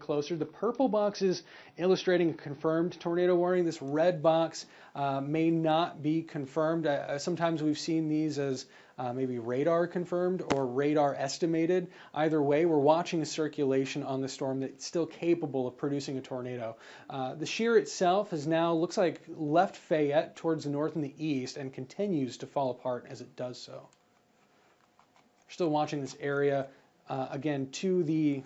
closer. The purple box is illustrating a confirmed tornado warning. This red box may not be confirmed. Sometimes we've seen these as maybe radar confirmed or radar estimated. Either way, we're watching a circulation on the storm that's still capable of producing a tornado. The shear itself has now, looks like, left Fayette towards the north and the east and continues to fall apart as it does so. We're still watching this area, again, to the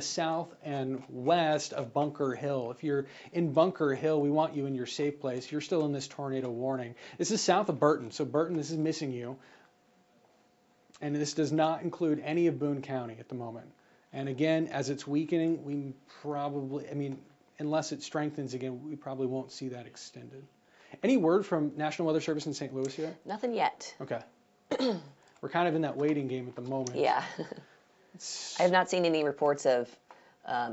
south and west of Bunker Hill. If you're in Bunker Hill, we want you in your safe place. You're still in this tornado warning. This is south of Burton, so Burton, this is missing you. And this does not include any of Boone County at the moment. And again, as it's weakening, we probably, I mean, unless it strengthens again, we probably won't see that extended. Any word from National Weather Service in St. Louis yet? Nothing yet. Okay. We're kind of in that waiting game at the moment. Yeah. I have not seen any reports of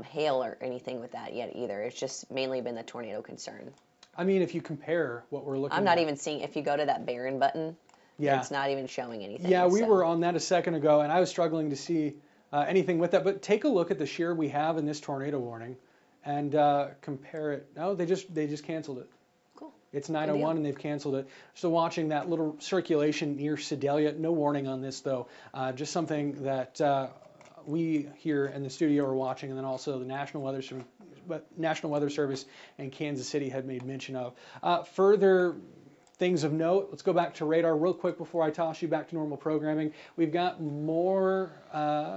hail or anything with that yet either. It's just mainly been the tornado concern. I mean, if you compare what we're looking at. I'm not even seeing, if you go to that Barron button, yeah, it's not even showing anything. Yeah, we were on that a second ago, and I was struggling to see anything with that. But take a look at the shear we have in this tornado warning and compare it. No, they just canceled it. Cool. It's 9:01 and they've canceled it. So watching that little circulation near Sedalia, no warning on this though, just something that we here in the studio are watching, and then also the National Weather Service and Kansas City had made mention of. Further things of note, let's go back to radar real quick before I toss you back to normal programming. We've got more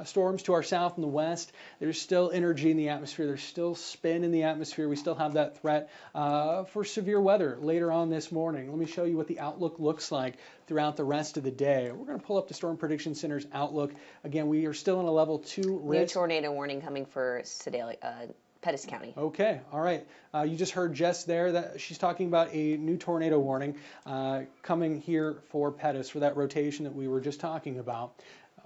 storms to our south and the west. There's still energy in the atmosphere. There's still spin in the atmosphere. We still have that threat for severe weather later on this morning. Let me show you what the outlook looks like throughout the rest of the day. We're going to pull up the Storm Prediction Center's outlook. Again, we are still in a level 2 risk. New tornado warning coming for Sedalia, Pettis County. Okay, all right. You just heard Jess there that she's talking about a new tornado warning coming here for Pettis for that rotation that we were just talking about.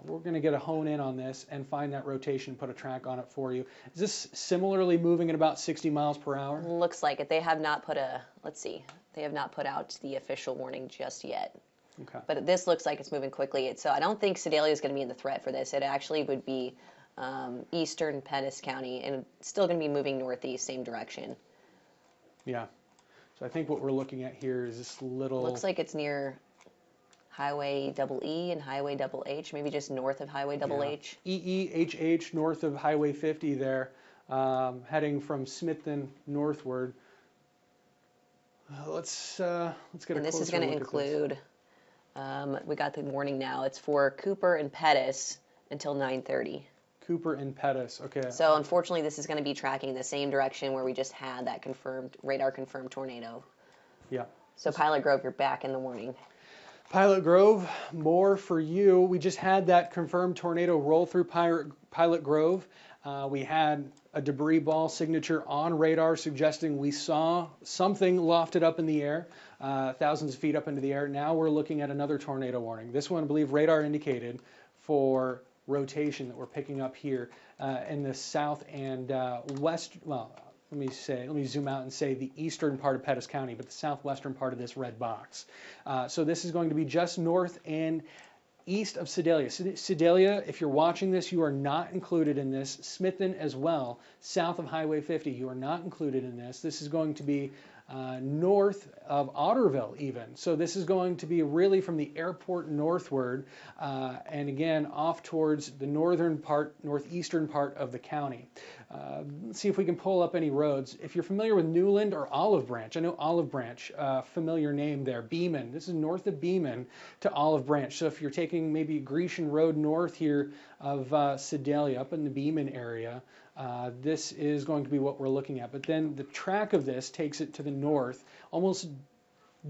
We're going to get a hone in on this and find that rotation and put a track on it for you. Is this similarly moving at about 60 miles per hour? Looks like it. They have not put a, let's see, they have not put out the official warning just yet. Okay. But this looks like it's moving quickly. So I don't think Sedalia is going to be in the threat for this. It actually would be eastern Pettis County, and it's still going to be moving northeast, same direction. Yeah. So I think what we're looking at here is this little... Looks like it's near Highway Double E and Highway Double H, maybe just north of Highway Double H. EEHH, north of Highway 50 there, heading from Smithton northward. Let's get a closer look at this. And this is going to include, we got the warning now, it's for Cooper and Pettis until 9:30. Cooper and Pettis, okay. So unfortunately, this is going to be tracking the same direction where we just had that confirmed, radar-confirmed tornado. Yeah. So Pilot Grove, you're back in the warning. Pilot Grove, more for you. We just had that confirmed tornado roll through Pilot Grove. We had a debris ball signature on radar suggesting we saw something lofted up in the air, thousands of feet up into the air. Now we're looking at another tornado warning. This one, I believe, radar indicated for rotation that we're picking up here in the south and west. Well, let me zoom out and say the eastern part of Pettis County, but the southwestern part of this red box. So this is going to be just north and east of Sedalia. Sedalia, if you're watching this, you are not included in this. Smithton as well, south of Highway 50, you are not included in this. This is going to be north of Otterville even. So this is going to be really from the airport northward and again off towards the northern part, northeastern part of the county. Let's see if we can pull up any roads. If you're familiar with Newland or Olive Branch, I know Olive Branch, familiar name there, Beeman. This is north of Beeman to Olive Branch. So if you're taking maybe Grecian Road north here of Sedalia up in the Beeman area, this is going to be what we're looking at. But then the track of this takes it to the north, almost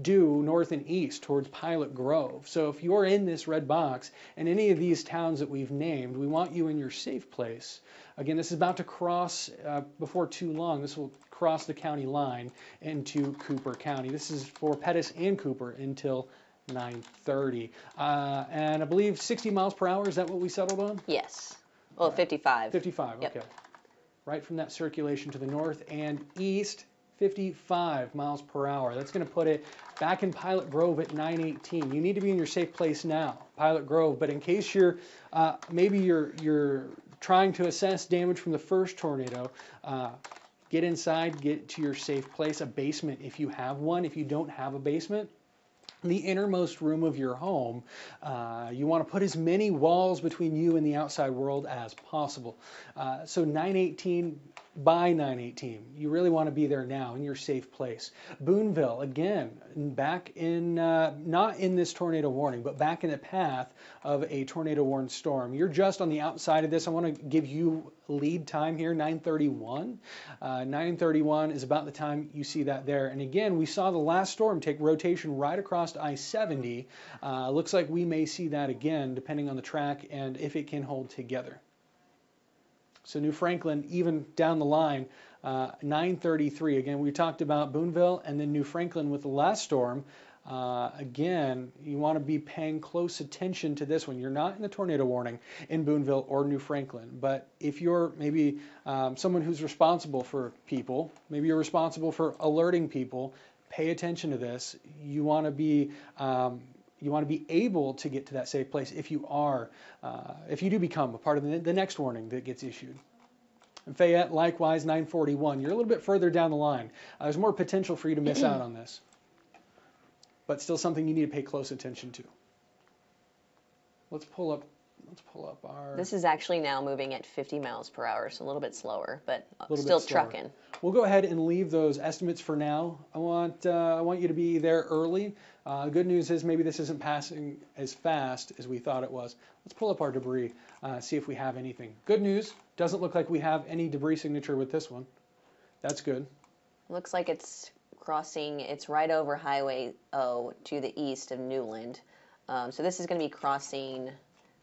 due north and east towards Pilot Grove. So if you're in this red box and any of these towns that we've named, we want you in your safe place. Again, this is about to cross, before too long, this will cross the county line into Cooper County. This is for Pettis and Cooper until 9:30. And I believe 60 miles per hour, is that what we settled on? Yes. Well, 55. 55, yep. Okay. Right from that circulation to the north and east, 55 miles per hour. That's going to put it back in Pilot Grove at 9:18. You need to be in your safe place now, Pilot Grove. But in case you're maybe you're trying to assess damage from the first tornado, get inside, get to your safe place, a basement if you have one. If you don't have a basement, the innermost room of your home, you want to put as many walls between you and the outside world as possible. So 918 by 918, you really want to be there now in your safe place. Boonville, again, back in, not in this tornado warning, but back in the path of a tornado warned storm. You're just on the outside of this. I want to give you lead time here, 9:31. 9:31 is about the time you see that there. And again, we saw the last storm take rotation right across I-70. Looks like we may see that again, depending on the track and if it can hold together. So New Franklin, even down the line, 9:33. Again, we talked about Boonville and then New Franklin with the last storm. Again, you want to be paying close attention to this one. You're not in a tornado warning in Boonville or New Franklin, but if you're maybe someone who's responsible for people, maybe you're responsible for alerting people, pay attention to this. You want to be able to get to that safe place if you are, if you do become a part of the next warning that gets issued. In Fayette, likewise, 9:41. You're a little bit further down the line. There's more potential for you to miss out on this, but still something you need to pay close attention to. Let's pull up our... This is actually now moving at 50 miles per hour, so a little bit slower, but still slower. trucking. We'll go ahead and leave those estimates for now. I want you to be there early. The good news is maybe this isn't passing as fast as we thought it was. Let's pull up our debris, see if we have anything. Good news, doesn't look like we have any debris signature with this one. That's good. Looks like it's crossing, it's right over Highway O to the east of Newland. So this is going to be crossing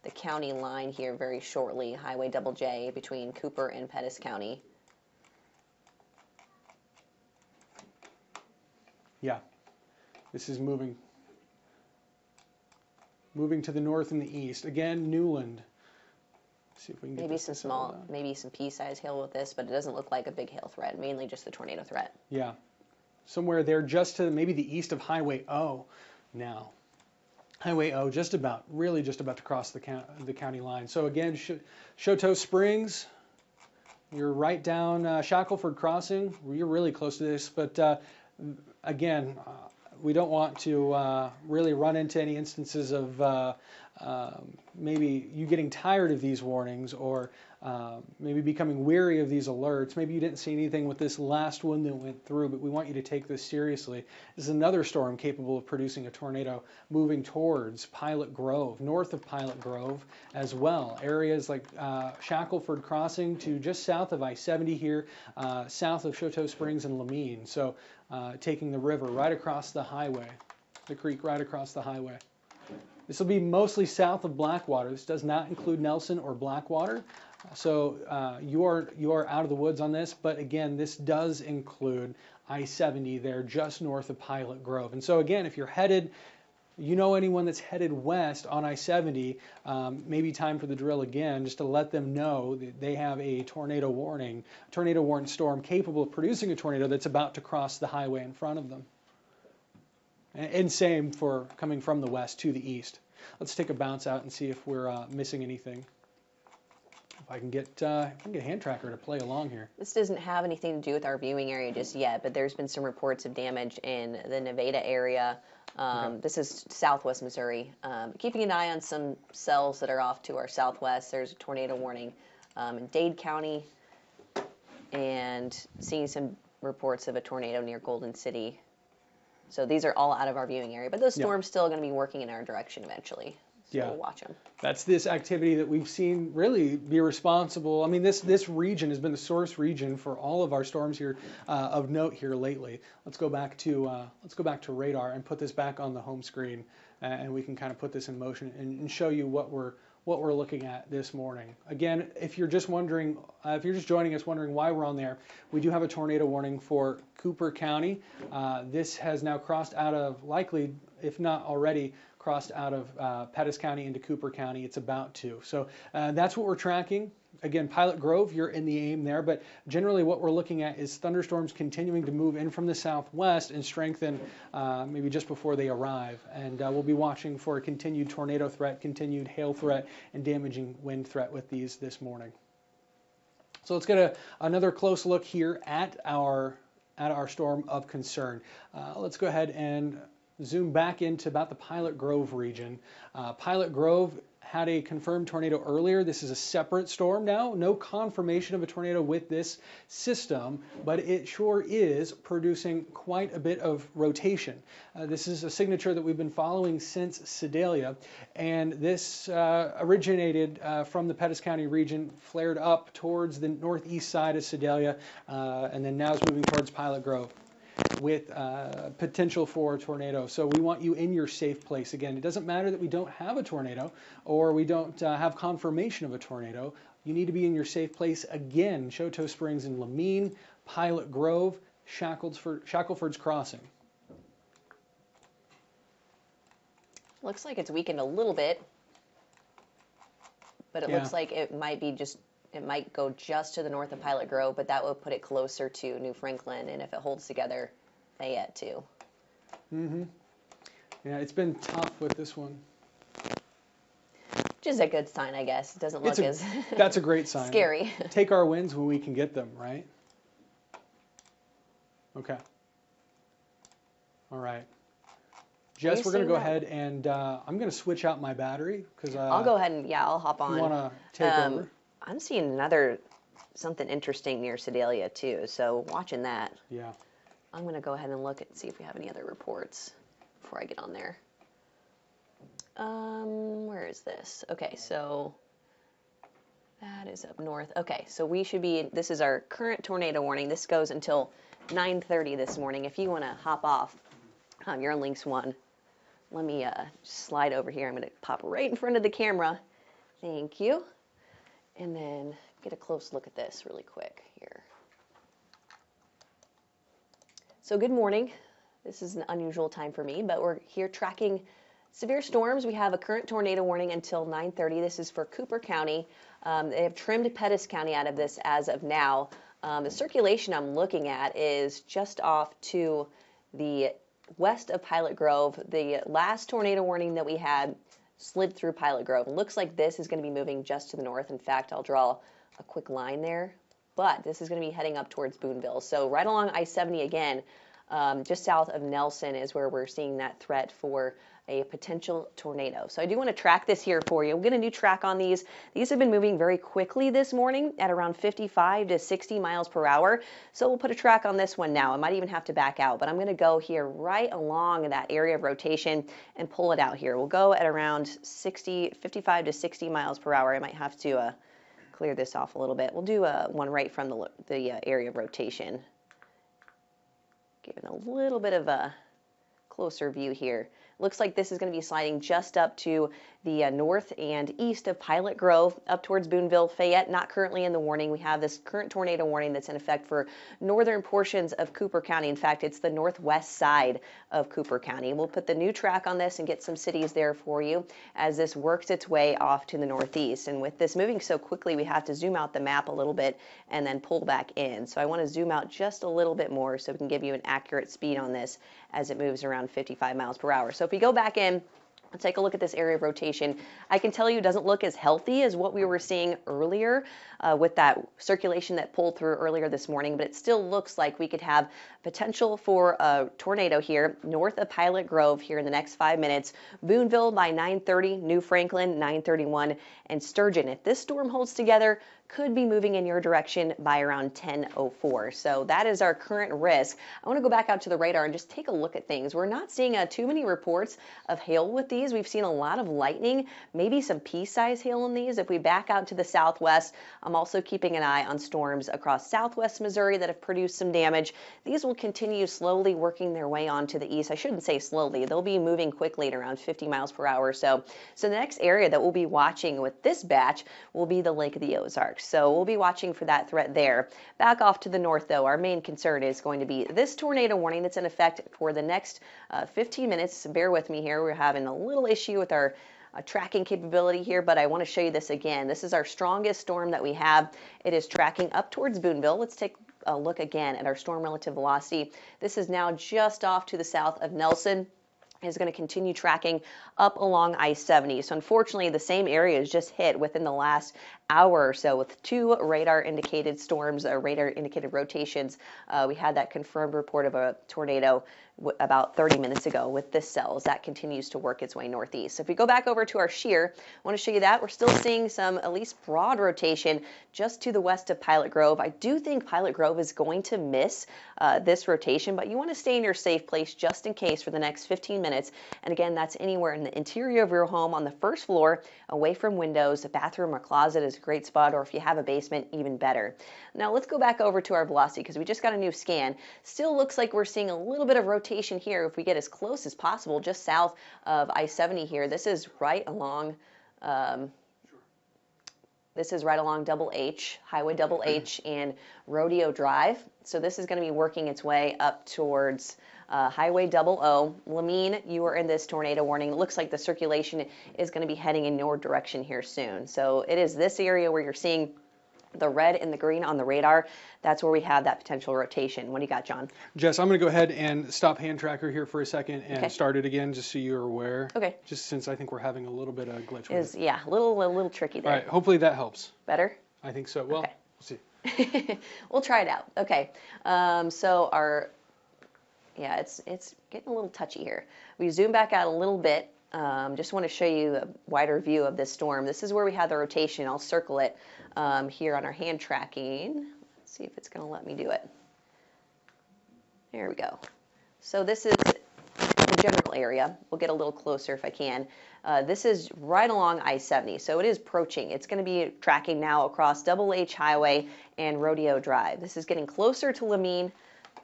the county line here very shortly, Highway Double J between Cooper and Pettis County. Yeah, this is moving to the north and the east. Again, Newland. Let's see if we can get maybe this some small, maybe some pea-sized hail with this, but it doesn't look like a big hail threat, mainly just the tornado threat. Yeah, somewhere there just to maybe the east of Highway O now. Highway O really just about to cross the county line. So again, Choteau Springs, you're right down Shackelford Crossing. You're really close to this, but again, we don't want to really run into any instances of maybe you getting tired of these warnings or maybe becoming weary of these alerts. Maybe you didn't see anything with this last one that went through, but we want you to take this seriously. This is another storm capable of producing a tornado moving towards Pilot Grove, north of Pilot Grove as well. Areas like Shackelford Crossing to just south of I-70 here, south of Choteau Springs and Lamine. So taking the river right across the highway, the creek right across the highway. This will be mostly south of Blackwater. This does not include Nelson or Blackwater. So you are out of the woods on this, but again, this does include I-70 there just north of Pilot Grove. And so again, if you're headed, you know anyone that's headed west on I-70, maybe time for the drill again, just to let them know that they have a tornado warning, tornado warned storm capable of producing a tornado that's about to cross the highway in front of them. And same for coming from the west to the east. Let's take a bounce out and see if we're missing anything. If I can get a hand tracker to play along here. This doesn't have anything to do with our viewing area just yet, but there's been some reports of damage in the Nevada area. Okay. This is southwest Missouri. Keeping an eye on some cells that are off to our southwest. There's a tornado warning in Dade County, and seeing some reports of a tornado near Golden City. So these are all out of our viewing area, but those storms still going to be working in our direction eventually. So we'll watch them. That's this activity that we've seen really be responsible. I mean, this region has been the source region for all of our storms here of note here lately. Let's go back to radar and put this back on the home screen, and we can kind of put this in motion and show you what we're looking at this morning. Again, if you're just wondering, if you're just joining us wondering why we're on there, we do have a tornado warning for Cooper County. This has now crossed out of, likely, if not already, crossed out of Pettis County into Cooper County. It's about to. So that's what we're tracking. Again, Pilot Grove, you're in the aim there, but generally what we're looking at is thunderstorms continuing to move in from the southwest and strengthen maybe just before they arrive. And we'll be watching for a continued tornado threat, continued hail threat, and damaging wind threat with these this morning. So let's get another close look here at our storm of concern. Let's go ahead and zoom back into about the Pilot Grove region. Pilot Grove had a confirmed tornado earlier. This is a separate storm now. No confirmation of a tornado with this system, but it sure is producing quite a bit of rotation. This is a signature that we've been following since Sedalia, and this originated from the Pettis County region, flared up towards the northeast side of Sedalia, and then now is moving towards Pilot Grove with potential for a tornado. So we want you in your safe place. Again, it doesn't matter that we don't have a tornado or we don't have confirmation of a tornado. You need to be in your safe place. Again, Choteau Springs and Lamine, Pilot Grove, Shackleford's Crossing. Looks like it's weakened a little bit, but it looks like it might go just to the north of Pilot Grove, but that would put it closer to New Franklin, and if it holds together, Fayette too. Mm-hmm. Yeah, it's been tough with this one. Which is a good sign, I guess. It doesn't look as that's a great sign. Scary. Take our wins when we can get them, right? Okay. All right. Jess, we're going to go ahead and I'm going to switch out my battery because I'll go ahead and I'll hop on. You want to take over? I'm seeing something interesting near Sedalia too, so watching that. Yeah. I'm going to go ahead and look and see if we have any other reports before I get on there. Where is this? Okay, so that is up north. Okay, so this is our current tornado warning. This goes until 9:30 this morning. If you want to hop off, you're on Links 1. Let me slide over here. I'm going to pop right in front of the camera. Thank you. And then get a close look at this really quick here. So good morning. This is an unusual time for me, but we're here tracking severe storms. We have a current tornado warning until 9:30. This is for Cooper County. They have trimmed Pettis County out of this as of now. The circulation I'm looking at is just off to the west of Pilot Grove. The last tornado warning that we had slid through Pilot Grove. It looks like this is going to be moving just to the north. In fact, I'll draw a quick line there. But this is going to be heading up towards Boonville. So right along I-70 again, just south of Nelson is where we're seeing that threat for a potential tornado. So I do want to track this here for you. We'll get a new track on these. These have been moving very quickly this morning at around 55 to 60 miles per hour. So we'll put a track on this one now. I might even have to back out, but I'm going to go here right along that area of rotation and pull it out here. We'll go at around 55 to 60 miles per hour. I might have to clear this off a little bit. We'll do one right from the area of rotation. Giving a little bit of a closer view here. Looks like this is going to be sliding just up to the north and east of Pilot Grove, up towards Boonville, Fayette. Not currently in the warning. We have this current tornado warning that's in effect for northern portions of Cooper County. In fact, it's the northwest side of Cooper County. We'll put the new track on this and get some cities there for you as this works its way off to the northeast. And with this moving so quickly, we have to zoom out the map a little bit and then pull back in. So I want to zoom out just a little bit more so we can give you an accurate speed on this as it moves around 55 miles per hour. So if we go back in, let's take a look at this area of rotation. I can tell you it doesn't look as healthy as what we were seeing earlier with that circulation that pulled through earlier this morning, but it still looks like we could have potential for a tornado here north of Pilot Grove here in the next 5 minutes. Boonville by 9:30, New Franklin 9:31, and Sturgeon. If this storm holds together, could be moving in your direction by around 10:04. So that is our current risk. I want to go back out to the radar and just take a look at things. We're not seeing too many reports of hail with these. We've seen a lot of lightning, maybe some pea-sized hail in these. If we back out to the southwest, I'm also keeping an eye on storms across southwest Missouri that have produced some damage. These will continue slowly working their way on to the east. I shouldn't say slowly. They'll be moving quickly at around 50 miles per hour or so. So the next area that we'll be watching with this batch will be the Lake of the Ozarks. So we'll be watching for that threat there. Back off to the north, though, our main concern is going to be this tornado warning that's in effect for the next 15 minutes. Bear with me here. We're having a little issue with our tracking capability here, but I want to show you this again. This is our strongest storm that we have. It is tracking up towards Boonville. Let's take a look again at our storm relative velocity. This is now just off to the south of Nelson. is going to continue tracking up along I-70. So unfortunately, the same area is just hit within the last hour or so with 2 radar-indicated storms, or radar-indicated rotations. We had that confirmed report of a tornado about 30 minutes ago with this cell as that continues to work its way northeast. So if we go back over to our shear, I want to show you that. We're still seeing some at least broad rotation just to the west of Pilot Grove. I do think Pilot Grove is going to miss this rotation, but you want to stay in your safe place just in case for the next 15 minutes. And again, that's anywhere in the interior of your home on the first floor, away from windows. A bathroom or closet is a great spot, or if you have a basement, even better. Now let's go back over to our velocity because we just got a new scan. Still looks like we're seeing a little bit of rotation here. If we get as close as possible, just south of I-70 here, this is right along Double H, Highway Double H and Rodeo Drive. So this is going to be working its way up towards Highway Double O. Lamine, you are in this tornado warning. It looks like the circulation is going to be heading in your direction here soon. So it is this area where you're seeing the red and the green on the radar. That's where we have that potential rotation. What do you got, John? Jess, I'm going to go ahead and stop hand tracker here for a second and Okay. start it again just so you're aware. Okay. Just since I think we're having a little bit of glitch with it. Yeah, a little tricky there. All right, hopefully that helps. Better? I think so. Well, Okay. we'll see. We'll try it out. Okay. So it's getting a little touchy here. We zoom back out a little bit. Just want to show you a wider view of this storm. This is where we have the rotation. I'll circle it here on our hand tracking. Let's see if it's going to let me do it. There we go. So this is the general area. We'll get a little closer if I can. This is right along I-70, so it is approaching. It's going to be tracking now across Double H Highway and Rodeo Drive. This is getting closer to Lamine.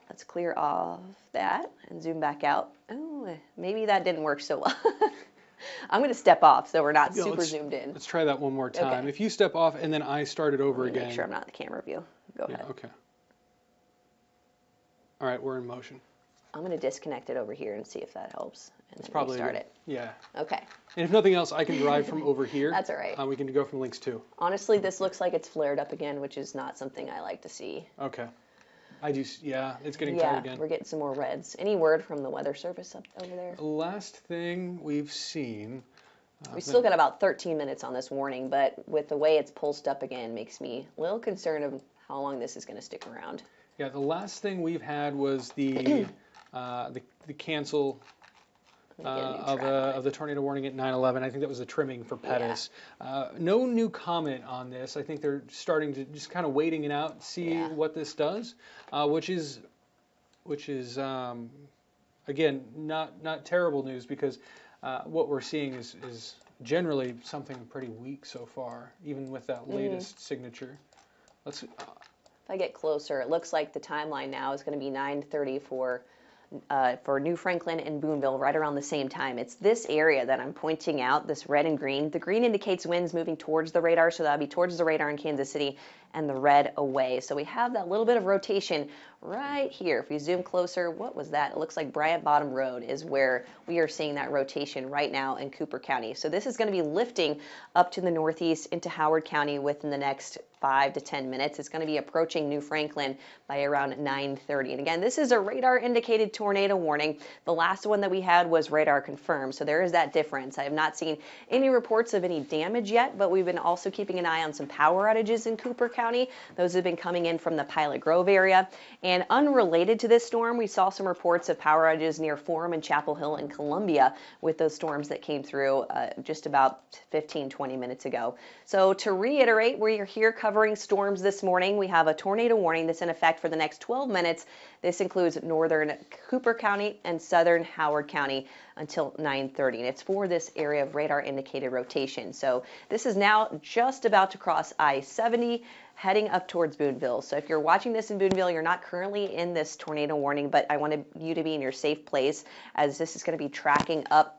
Let's clear off that and zoom back out. Oh, maybe that didn't work so well. I'm going to step off so we're not super zoomed in. Let's try that one more time. Okay. If you step off and then I start it over again. Make sure I'm not in the camera view. Go ahead. Okay. All right, we're in motion. I'm going to disconnect it over here and see if that helps. And then Probably restart it. Yeah. Okay. And if nothing else, I can drive from over here. That's all right. We can go from links too. Honestly, this looks like it's flared up again, which is not something I like to see. Okay. Yeah, it's getting tight again. We're getting some more reds. Any word from the weather service up over there? Last thing we've seen. We still got about 13 minutes on this warning, but with the way it's pulsed up again, makes me a little concerned of how long this is going to stick around. Yeah, the last thing we've had was the cancel of the tornado warning at 9/11. I think that was a trimming for Pettis. No new comment on this. I think they're starting to just kind of waiting it out, see what this does, which is again not terrible news because what we're seeing is generally something pretty weak so far, even with that latest signature. Let's. If I get closer, it looks like the timeline now is going to be 9:30 for New Franklin and Boonville right around the same time. It's this area that I'm pointing out, this red and green. The green indicates winds moving towards the radar, so that'll be towards the radar in Kansas City, and the red away. So we have that little bit of rotation right here. If we zoom closer, what was that? It looks like Bryant Bottom Road is where we are seeing that rotation right now in Cooper County. So this is going to be lifting up to the northeast into Howard County within the next 5 to 10 minutes. It's going to be approaching New Franklin by around 9:30. And again, this is a radar indicated tornado warning. The last one that we had was radar confirmed. So there is that difference. I have not seen any reports of any damage yet, but we've been also keeping an eye on some power outages in Cooper County. Those have been coming in from the Pilot Grove area. And unrelated to this storm, we saw some reports of power outages near Forum and Chapel Hill and Columbia with those storms that came through just about 15-20 minutes ago. So to reiterate, we are here covering storms this morning. We have a tornado warning that's in effect for the next 12 minutes. This includes northern Cooper County and southern Howard County until 9:30. And it's for this area of radar indicated rotation. So this is now just about to cross I-70, heading up towards Boonville. So if you're watching this in Boonville, you're not currently in this tornado warning, but I wanted you to be in your safe place as this is going to be tracking up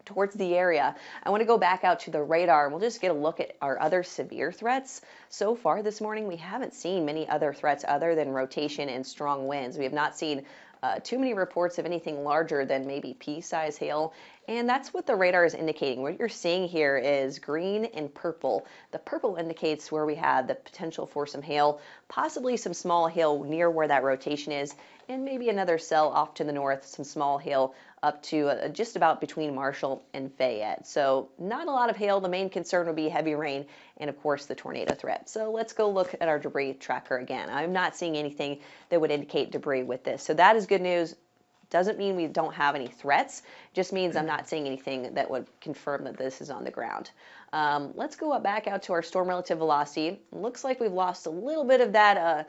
towards the area. I want to go back out to the radar and we'll just get a look at our other severe threats. So far this morning, we haven't seen many other threats other than rotation and strong winds. We have not seen too many reports of anything larger than maybe pea-size hail, and that's what the radar is indicating. What you're seeing here is green and purple. The purple indicates where we have the potential for some hail, possibly some small hail near where that rotation is, and maybe another cell off to the north, some small hail up to just about between Marshall and Fayette. So not a lot of hail. The main concern would be heavy rain and, of course, the tornado threat. So let's go look at our debris tracker again. I'm not seeing anything that would indicate debris with this. So that is good news. Doesn't mean we don't have any threats. Just means I'm not seeing anything that would confirm that this is on the ground. Let's go back out to our storm relative velocity. Looks like we've lost a little bit of that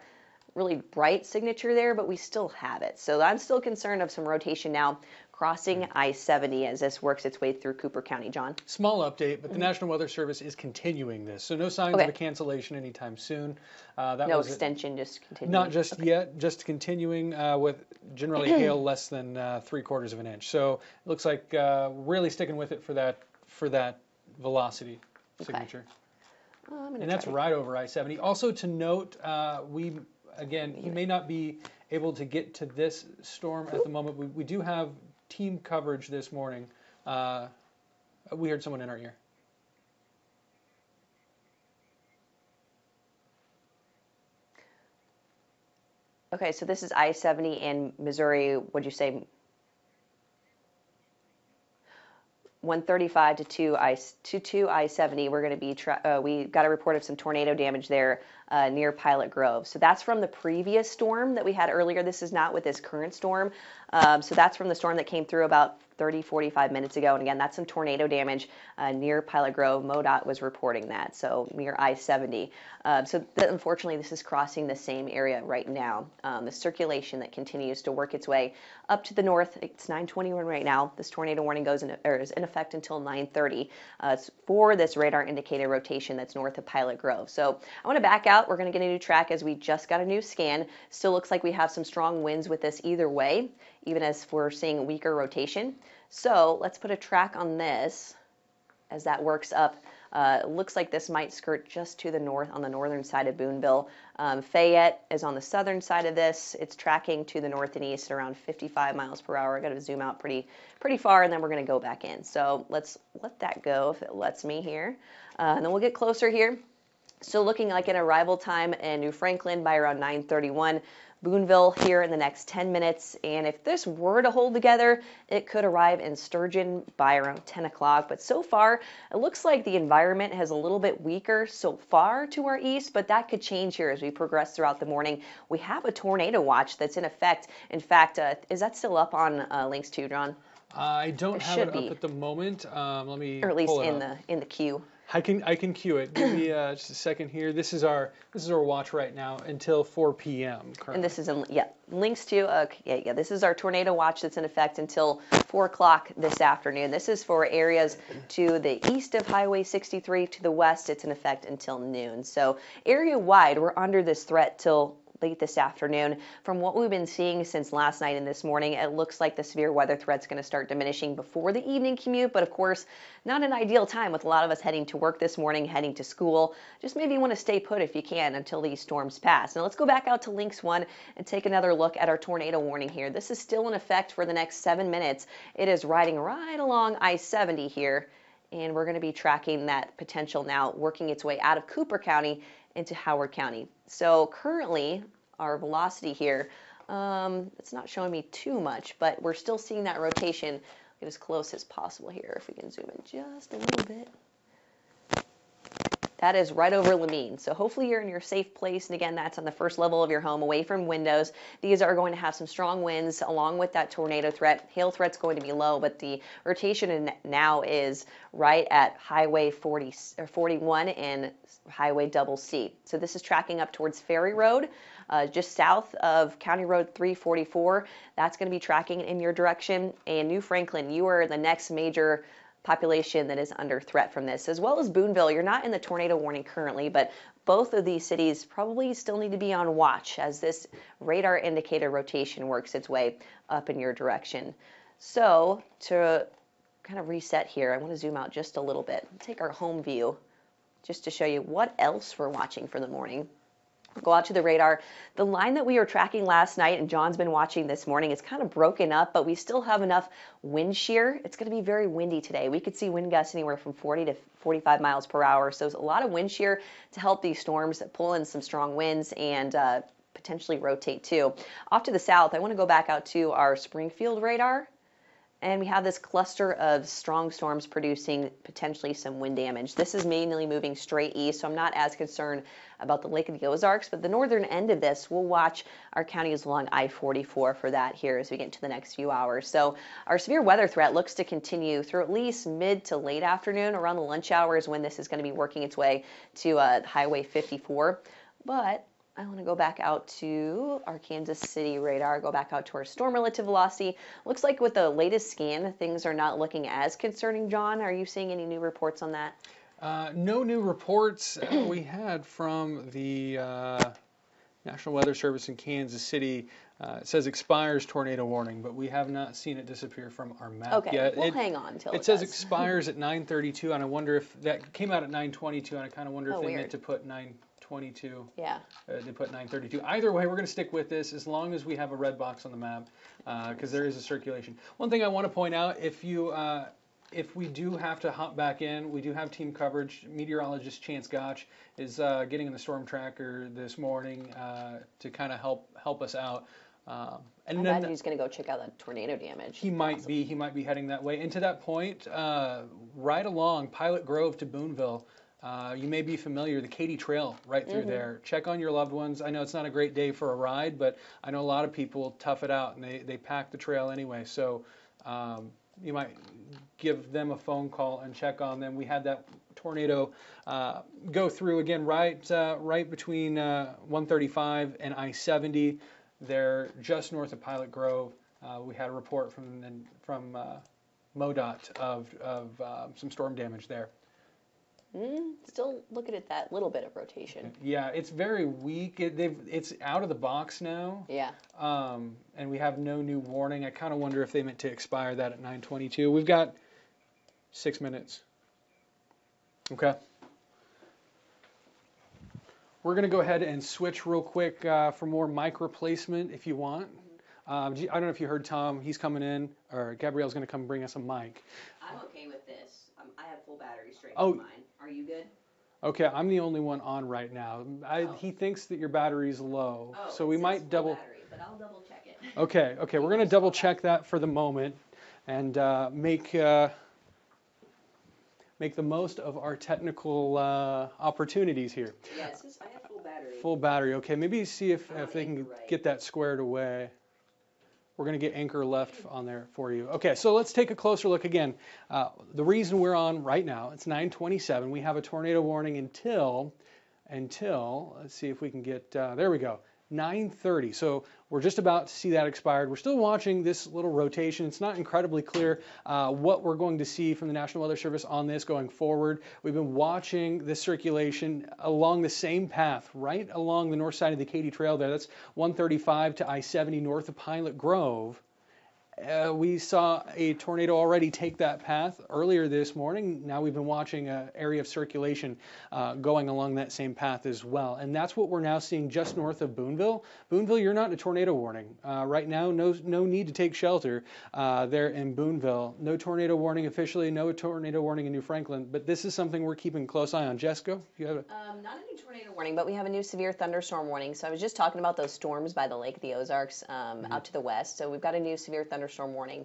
really bright signature there, but we still have it. So I'm still concerned of some rotation now crossing I-70 as this works its way through Cooper County. John? Small update, but the National Weather Service is continuing this, so no signs of a cancellation anytime soon. No extension, just continuing. Not just yet, just continuing with generally hail less than 3/4 of an inch. So it looks like really sticking with it for that velocity signature. And that's right over I-70. Also to note, you may not be able to get to this storm at the moment. We do have team coverage this morning. We heard someone in our ear. Okay, so this is I-70 in Missouri. What'd you say? 135 to 2 I-70. We're going to be we got a report of some tornado damage there near Pilot Grove. So that's from the previous storm that we had earlier. This is not with this current storm. So that's from the storm that came through about 45 minutes ago. And again, that's some tornado damage near Pilot Grove. MoDOT was reporting that, so near I-70. Unfortunately, this is crossing the same area right now. The circulation that continues to work its way up to the north. It's 9:21 right now. This tornado warning is in effect until 9:30 for this radar indicated rotation that's north of Pilot Grove. So I want to back out. We're going to get a new track as we just got a new scan. Still looks like we have some strong winds with this either way, even as we're seeing weaker rotation. So let's put a track on this as that works up. It looks like this might skirt just to the north on the northern side of Boonville. Fayette is on the southern side of this. It's tracking to the north and east around 55 miles per hour. I got to zoom out pretty far, and then we're going to go back in. So let's let that go if it lets me here. And then we'll get closer here. Still looking like an arrival time in New Franklin by around 9:31. Boonville here in the next 10 minutes. And if this were to hold together, it could arrive in Sturgeon by around 10 o'clock. But so far, it looks like the environment has a little bit weaker so far to our east, but that could change here as we progress throughout the morning. We have a tornado watch that's in effect. In fact, is that still up on links 2, John? I don't have it up at the moment. Let me or at least pull it in the queue. I can cue it. Give me just a second here. This is our watch right now until 4 p.m. currently. And this is links to this is our tornado watch that's in effect until 4 o'clock this afternoon. This is for areas to the east of Highway 63. To the west, it's in effect until noon. So area wide, we're under this threat till late this afternoon. From what we've been seeing since last night and this morning, it looks like the severe weather threat's going to start diminishing before the evening commute, but of course, not an ideal time with a lot of us heading to work this morning, heading to school. Just maybe want to stay put if you can until these storms pass. Now let's go back out to Links 1 and take another look at our tornado warning here. This is still in effect for the next 7 minutes. It is riding right along I-70 here, and we're going to be tracking that potential now working its way out of Cooper County into Howard County. So currently our velocity here, it's not showing me too much, but we're still seeing that rotation. Get as close as possible here if we can zoom in just a little bit. That is right over Lamine. So hopefully you're in your safe place. And again, that's on the first level of your home, away from windows. These are going to have some strong winds along with that tornado threat. Hail threat's going to be low, but the rotation now is right at Highway 41 and Highway Double C. So this is tracking up towards Ferry Road, just south of County Road 344. That's going to be tracking in your direction. And New Franklin, you are the next major population that is under threat from this, as well as Boonville. You're not in the tornado warning currently, but both of these cities probably still need to be on watch as this radar indicator rotation works its way up in your direction. So to kind of reset here, I want to zoom out just a little bit. Take our home view just to show you what else we're watching for the morning. Go out to the radar. The line that we were tracking last night and John's been watching this morning is kind of broken up, but we still have enough wind shear. It's going to be very windy today. We could see wind gusts anywhere from 40 to 45 miles per hour. So there's a lot of wind shear to help these storms pull in some strong winds and potentially rotate too. Off to the south, I want to go back out to our Springfield radar. And we have this cluster of strong storms producing potentially some wind damage. This is mainly moving straight east, so I'm not as concerned about the Lake of the Ozarks, but the northern end of this, we'll watch our counties along I-44 for that here as we get into the next few hours. So our severe weather threat looks to continue through at least mid to late afternoon. Around the lunch hours when this is going to be working its way to Highway 54. But I want to go back out to our Kansas City radar, go back out to our storm relative velocity. Looks like with the latest scan, things are not looking as concerning. John, are you seeing any new reports on that? No new reports we had from the National Weather Service in Kansas City. It says expires tornado warning, but we have not seen it disappear from our map yet. We'll hang on until it says expires at 9:32, and I wonder if that came out at 9:22, and I kind of wonder if they meant to put 9:22. Yeah. They put 9:32. Either way, we're going to stick with this as long as we have a red box on the map, because there is a circulation. One thing I want to point out, if we do have to hop back in, we do have team coverage. Meteorologist Chance Gotch is getting in the storm tracker this morning to kind of help us out. I imagine he's going to go check out that tornado damage. He might be heading that way. And to that point, right along Pilot Grove to Boonville, you may be familiar, the Katy Trail right through there. Check on your loved ones. I know it's not a great day for a ride, but I know a lot of people tough it out and they pack the trail anyway. So you might give them a phone call and check on them. We had that tornado go through again right between 135 and I-70. They're just north of Pilot Grove. We had a report from MoDOT of some storm damage there. Still looking at that little bit of rotation. Yeah, it's very weak. It's out of the box now. Yeah. And we have no new warning. I kind of wonder if they meant to expire that at 9:22. We've got 6 minutes. Okay. We're going to go ahead and switch real quick for more mic replacement if you want. I don't know if you heard Tom. He's coming in, or Gabrielle's going to come bring us a mic. I'm okay with this. I have full battery straight to mine. Are you good? Okay, I'm the only one on right now. He thinks that your battery's low, so we might double. Battery, but I'll double check it. Okay, we're going to double check that for the moment and make the most of our technical opportunities here. Yes, I have full battery. Full battery. Okay, maybe see if they can get that squared away. We're going to get anchor left on there for you. Okay, so let's take a closer look again. The reason we're on right now, it's 9:27. We have a tornado warning until, let's see if we can get, there we go, 9:30. So we're just about to see that expired. We're still watching this little rotation. It's not incredibly clear what we're going to see from the National Weather Service on this going forward. We've been watching this circulation along the same path, right along the north side of the Katy Trail there. That's 135 to I-70 north of Pilot Grove. We saw a tornado already take that path earlier this morning. Now we've been watching an area of circulation going along that same path as well. And that's what we're now seeing just north of Boonville. Boonville, you're not in a tornado warning. Right now, no need to take shelter there in Boonville. No tornado warning officially, no tornado warning in New Franklin. But this is something we're keeping a close eye on. Jessica, you have not a new tornado warning, but we have a new severe thunderstorm warning. So I was just talking about those storms by the Lake of the Ozarks out to the west. So we've got a new severe thunderstorm warning.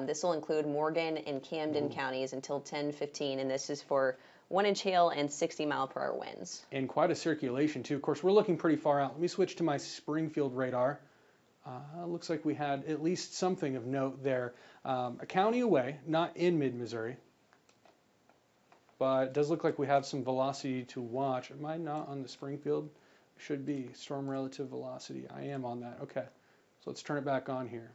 This will include Morgan and Camden counties until 10:15, and this is for 1-inch hail and 60-mile-per-hour winds. And quite a circulation, too. Of course, we're looking pretty far out. Let me switch to my Springfield radar. Looks like we had at least something of note there. A county away, not in mid-Missouri, but it does look like we have some velocity to watch. Am I not on the Springfield? Should be. Storm relative velocity. I am on that. Okay. So let's turn it back on here.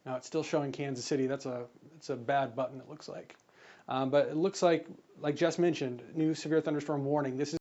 Now it's still showing Kansas City. That's a bad button, it looks like. But it looks like Jess mentioned, new severe thunderstorm warning. This is